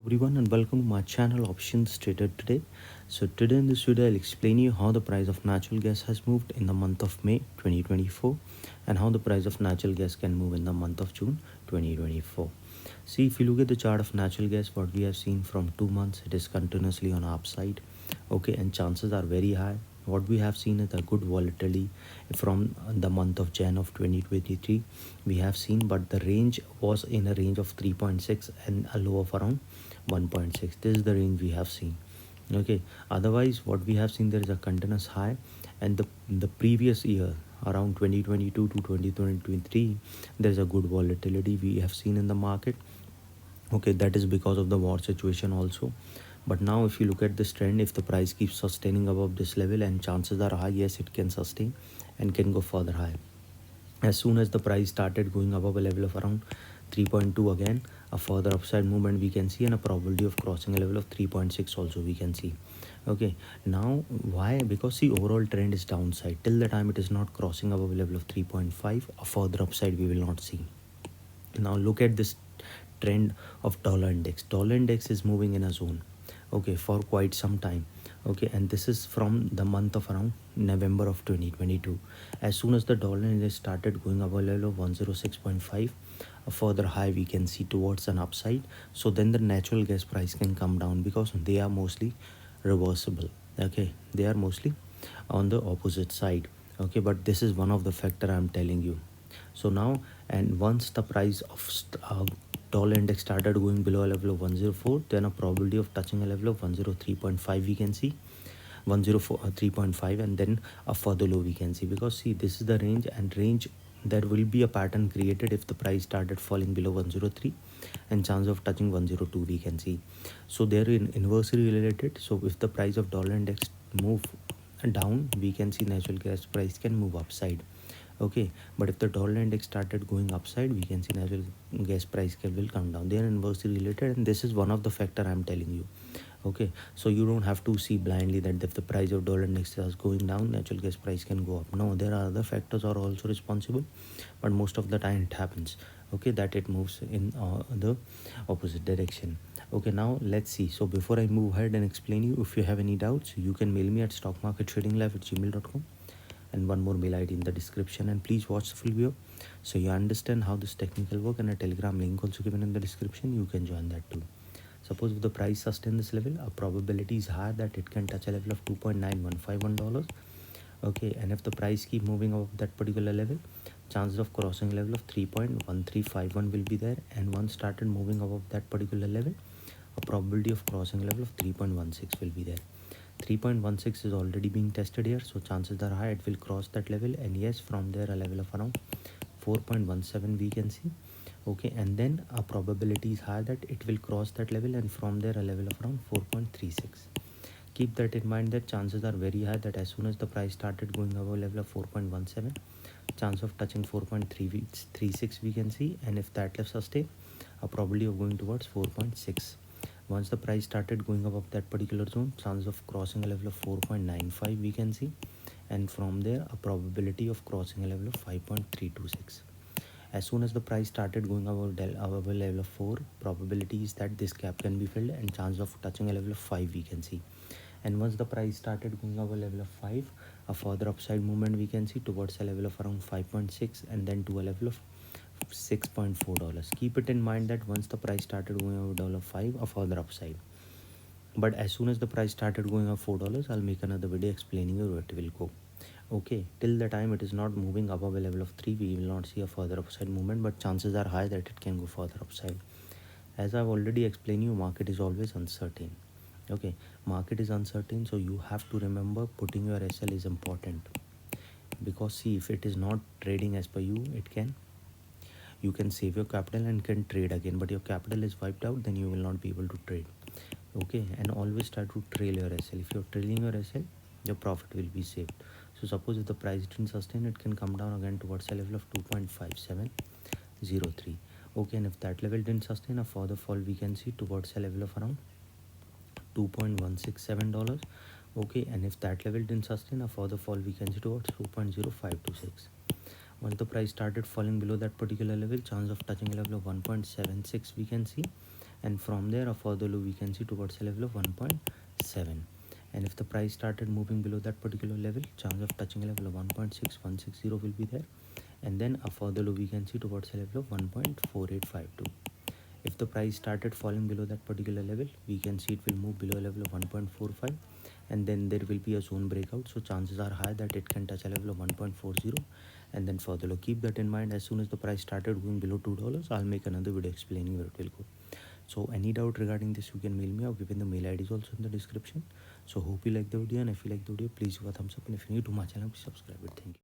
Everyone and welcome to my channel Options Trader Today. So today in this video I'll explain you how the price of natural gas has moved in the month of May 2024 and how the price of natural gas can move in the month of June 2024. See, if you look at the chart of natural gas, what we have seen from 2 months, it is continuously on upside. Okay, and chances are very high. What we have seen is a good volatility from the month of Jan of 2023 we have seen, but the range was in a range of 3.6 and a low of around 1.6. This is the range we have seen. Okay, otherwise what we have seen, there is a continuous high, and the previous year around 2022 to 2023 there is a good volatility we have seen in the market. Okay, that is because of the war situation also. But now if you look at this trend, if the price keeps sustaining above this level, and chances are high, yes, it can sustain and can go further high. As soon as the price started going above a level of around 3.2, again a further upside movement we can see, and a probability of crossing a level of 3.6 also we can see. Okay, now why? Because see, overall trend is downside. Till the time it is not crossing above a level of 3.5, a further upside we will not see. Now look at this trend of dollar index is moving in a zone, okay, for quite some time. Okay, and this is from the month of around November of 2022. As soon as the dollar index started going above a level of 106.5, a further high we can see towards an upside. So then the natural gas price can come down, because they are mostly reversible. Okay, they are mostly on the opposite side. Okay, but this is one of the factor I'm telling you. So now, and once the price of dollar index started going below a level of 104, then a probability of touching a level of 103.5 we can see, 103.5, and then a further low we can see. Because see, this is the range, and range there will be a pattern created if the price started falling below 103, and chance of touching 102 we can see. So they're inversely related. So if the price of dollar index move down, we can see natural gas price can move upside. Okay, but if the dollar index started going upside, we can see natural gas price will come down. They are inversely related, and this is one of the factor I'm telling you. Okay, so you don't have to see blindly that if the price of dollar index is going down, natural gas price can go up. No, there are other factors are also responsible, but most of the time it happens, okay, that it moves in the opposite direction. Okay, now let's see. So before I move ahead and explain you, if you have any doubts, you can mail me at stockmarkettradinglive@gmail.com, and one more mail ID in the description. And please watch the full video so you understand how this technical work, and a telegram link also given in the description. You can join that too. Suppose if the price sustains this level, a probability is high that it can touch a level of $2.9151. Okay, and if the price keep moving above that particular level, chances of crossing level of 3.1351 will be there. And once started moving above that particular level, a probability of crossing level of 3.16 will be there. 3.16 is already being tested here, so chances are high it will cross that level. And yes, from there a level of around 4.17 we can see. Okay, and then a probability is high that it will cross that level, and from there a level of around 4.36. Keep that in mind, that chances are very high that as soon as the price started going above level of 4.17, chance of touching 4.36 we can see. And if that level sustain, a probability of going towards 4.6. Once the price started going above that particular zone, chance of crossing a level of 4.95 we can see, and from there a probability of crossing a level of 5.326. As soon as the price started going above a level of 4, probability is that this gap can be filled, and chance of touching a level of 5 we can see. And once the price started going above a level of 5, a further upside movement we can see towards a level of around 5.6, and then to a level of $6.4. Keep it in mind that once the price started going over $5, a further upside. But as soon as the price started going up $4, I'll make another video explaining you where it will go. Okay, till the time it is not moving above a level of 3, we will not see a further upside movement, but chances are high that it can go further upside. As I've already explained you, market is always uncertain. Okay, market is uncertain, so you have to remember putting your SL is important. Because see, if it is not trading as per you, you can save your capital and can trade again, but your capital is wiped out, then you will not be able to trade. Okay, and always try to trail your SL. If you're trailing your SL, your profit will be saved. So suppose if the price didn't sustain, it can come down again towards a level of 2.5703. Okay, and if that level didn't sustain, a further fall we can see towards a level of around $2.167. Okay, and if that level didn't sustain, a further fall we can see towards 2.0526. Once the price started falling below that particular level, chance of touching a level of 1.76 we can see, and from there a further low we can see towards a level of 1.7. And if the price started moving below that particular level, chance of touching a level of 1.6160 will be there, and then a further low we can see towards a level of 1.4852. If the price started falling below that particular level, we can see it will move below a level of 1.45, and then there will be a zone breakout, so chances are high that it can touch a level of 1.40 and then further low. Keep that in mind. As soon as the price started going below $2, I'll make another video explaining where it will go. So any doubt regarding this, you can mail me. I've given the mail ID is also in the description. So hope you like the video, and if you like the video, please give a thumbs up, and if you're new to my channel, please subscribe it. Thank you.